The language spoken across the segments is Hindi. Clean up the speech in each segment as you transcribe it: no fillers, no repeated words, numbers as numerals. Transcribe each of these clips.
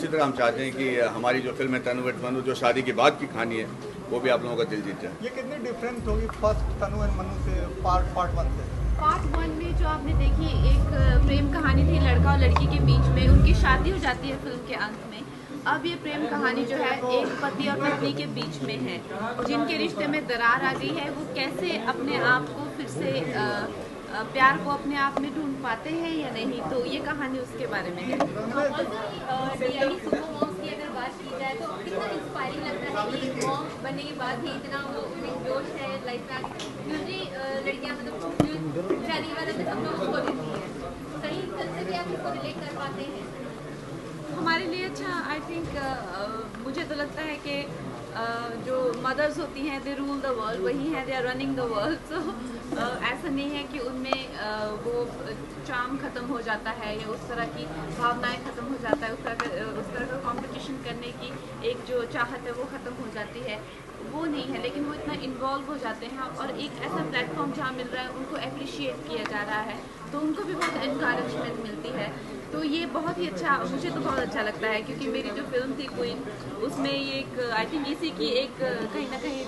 उसी तरह हम चाहते हैं कि हमारी जो फिल्म है तनु वर्सेस मनु, जो शादी के बाद की कहानी है, वो भी आप लोगों का दिल जीत जाए। ये कितनी डिफरेंस होगी फर्स्ट तनु एंड मनु से पार्ट 1 से? पार्ट 1 में जो आपने देखी एक प्रेम कहानी थी लड़का और लड़की के बीच में, उनकी शादी हो जाती है फिल्म के अंत में। अब ये प्रेम कहानी जो है एक पति और पत्नी के बीच में है, जिनके रिश्ते में दरार आ गई है, वो कैसे अपने आप को फिर से प्यार को अपने आप में ढूंढ पाते हैं या नहीं, तो ये कहानी उसके बारे में है। अगर बात की जाए तो कितना इंस्पायरिंग लगता है कि मॉम बनने के बाद भी इतना वो जोश है लाइफ में। यूजली लड़कियां मतलब शादी वाले में हम लोग उसको देती हैं, कहीं से भी आप इसको रिलेट कर पाते हैं? हमारे लिए अच्छा, आई थिंक मुझे तो लगता है कि जो मदर्स होती हैं दे रूल द वर्ल्ड, वही हैं they are running the world. So ऐसा नहीं है कि उनमें वो चार्म ख़त्म हो जाता है या उस तरह की भावनाएं ख़त्म हो जाता है, उस तरह का कंपटीशन करने की एक जो चाहत है वो ख़त्म हो जाती है, वो नहीं है। लेकिन वो इतना इन्वॉल्व हो जाते हैं और एक ऐसा प्लेटफॉर्म जहाँ मिल रहा है, उनको अप्रिशिएट किया जा रहा है, तो उनको भी बहुत इनकरेजमेंट मिलती है। तो ये बहुत ही अच्छा, मुझे तो बहुत अच्छा लगता है, क्योंकि मेरी जो फिल्म थी क्वीन, उसमें ये एक आई थिंक इसी की एक कहीं ना कहीं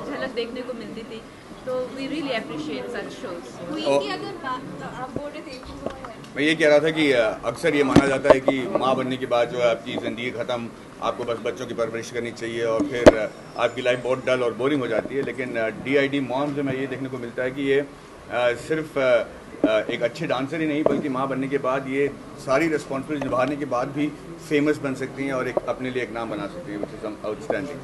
झलक देखने को मिलती थी। तो we really appreciate such shows. Queen की अगर बात आप बोल रहे थे, मैं ये कह रहा था कि अक्सर ये माना जाता है कि माँ बनने के बाद जो है आपकी ज़िंदगी ख़त्म, आपको बस बच्चों की परवरिश करनी चाहिए और फिर आपकी लाइफ बहुत डल और बोरिंग हो जाती है। लेकिन DID मॉम से मैं ये देखने को मिलता है कि ये सिर्फ एक अच्छे डांसर ही नहीं, बल्कि माँ बनने के बाद ये सारी रिस्पॉन्सिबिलिटी निभाने के बाद भी फेमस बन सकती हैं और एक अपने लिए एक नाम बना सकती हैं, विच इज आउटस्टैंडिंग।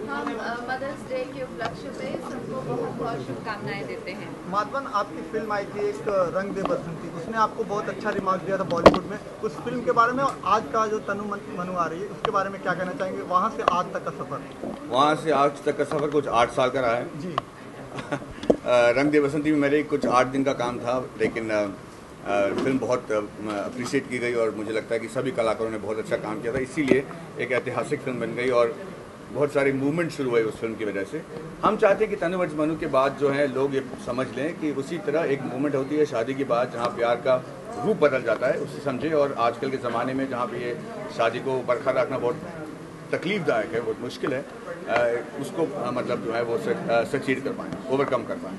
हम मदर्स डे के उपलक्ष्य पे सबको बहुत बहुत शुभकामनाएं देते हैं। माधवन, आपकी फिल्म आई थी एक रंग दे बसंती, उसने आपको बहुत अच्छा रिमार्क दिया था बॉलीवुड में, उस फिल्म के बारे में और आज का जो तनु मनु आ रही है उसके बारे में क्या कहना चाहेंगे? वहाँ से आज तक का सफ़र? वहाँ से आज तक का सफ़र कुछ 8 साल का रहा है जी। रंग दे बसंती में मेरे कुछ 8 दिन का काम था, लेकिन फिल्म बहुत अप्रिशिएट की गई और मुझे लगता है कि सभी कलाकारों ने बहुत अच्छा काम किया था, इसीलिए एक ऐतिहासिक फिल्म बन गई और बहुत सारी मूवमेंट शुरू हुई उस फिल्म की वजह से। हम चाहते हैं कि तनु वर्सेस मनु के बाद जो है लोग ये समझ लें कि उसी तरह एक मूवमेंट होती है शादी के बाद, जहाँ प्यार का रूप बदल जाता है, उसे समझें। और आजकल के ज़माने में जहाँ पे ये शादी को बरकरार रखना बहुत तकलीफदायक है, बहुत मुश्किल है, उसको मतलब जो है वो सक्सीड कर पाएँ, ओवरकम कर पाएँ।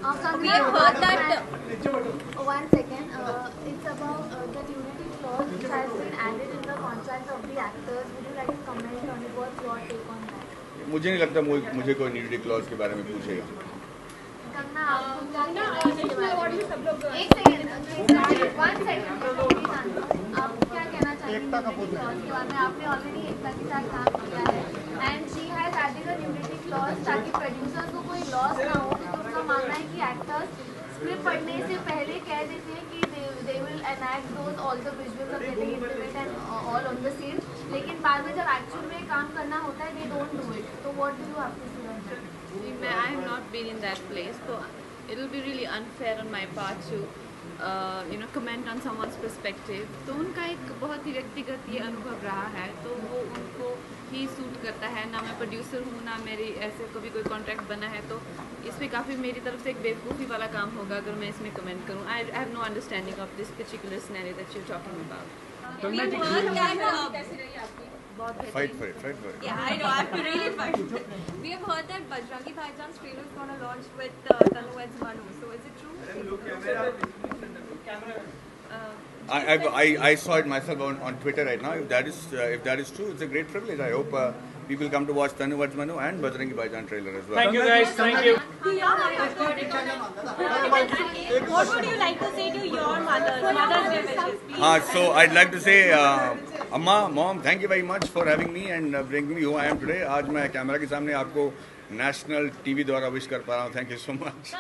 मुझे नहीं लगता मुझे कोई न्यूडिटी क्लॉज के बारे में पूछेगा। एकता कपूर ने आपने ऑलरेडी एकता के साथ काम किया है and she has added a nudity clause ताकि प्रोड्यूसर्स को कोई लॉस ना हो। तो उनका मानना है कि एक्टर्स स्क्रिप्ट पढ़ने से पहले कह देते हैं कि they will enact those all the visuals of getting intimate and all on the scene, लेकिन बाद में जब एक्चुअल में काम करना होता है they don't do it. So what do you have to say on that? I have not been in that place, so it will be really unfair on my part to comment on someone's perspective. तो उनका एक बहुत ही व्यक्तिगत ये अनुभव रहा है, तो वो उनको ही सूट करता है। ना मैं प्रोड्यूसर हूँ, ना मेरी ऐसे कभी कोई कॉन्ट्रैक्ट बना है, तो इसमें काफ़ी मेरी तरफ से एक बेवकूफ़ी वाला काम होगा अगर मैं इसमें कमेंट करूँ। I have no understanding of this particular scenario that you are talking about. Fight for it. Yeah, I know. I have to really fight. We have heard that Bajrangi Bhaijans trailer is going to launch with Tanu versus Manu. So is it true? I saw it myself on Twitter right now. If that is true, it's a great privilege. I hope people come to watch Tanu versus Manu and Bajrangi Bhaijans trailer as well. Thank you guys. Thank you. What would you like to say to your Mother's Day wishes? So I'd like to say, Amma, Mom, thank you very much for having me and bringing me who I am today. आज मैं कैमरा के सामने आपको नेशनल TV द्वारा विश कर पा रहा हूँ. Thank you so much.